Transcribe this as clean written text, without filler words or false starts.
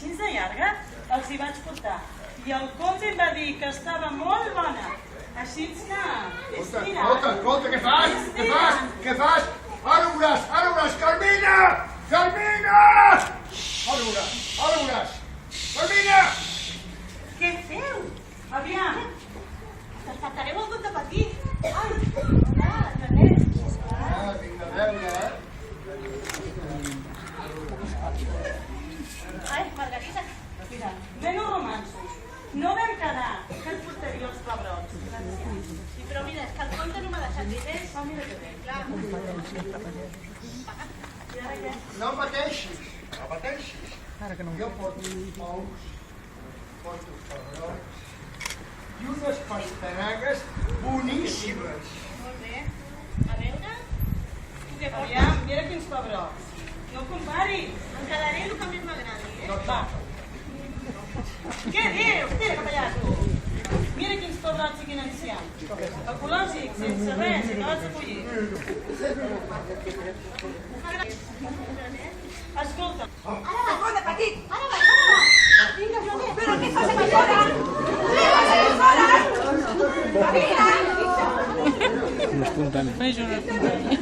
així de llarga, els hi vaig portar. I el comte em va dir que estava molt bona. Així que... Escolta, què fas? Què fas? Ara ho veuràs, Carmina! Carmina! Ara ho veuràs. Carmina! Què feu? Aviam. Despertareu algun de petit. Ai, hola, Janet. Vinc a veure, Ai, Margarida. Mira, menys romansos. No vam quedar que et portaria els pebrots. Sí, però mira, és que el compte no m'ha deixat diners. Oh, mira que bé. Clar. I ara què? No pateixis. Jo porto ous, porto pebrots i unes pastanagues boníssimes. Molt bé. A veure, tu què portes? Aviam, mira quins pebrots. No comparis. Em quedaré el que més m'agradi, eh? Va. Què dius? Tira cap allà, tu. Mira quins pebrots siguin ancians. Ecològics, sense res, si no vas a collir. Escolta. Ara va, petit! Ara va! Vinga, Joanet! Però què fas aquí fora? Què fas aquí fora? Camina! No espontani. Fes una espontània.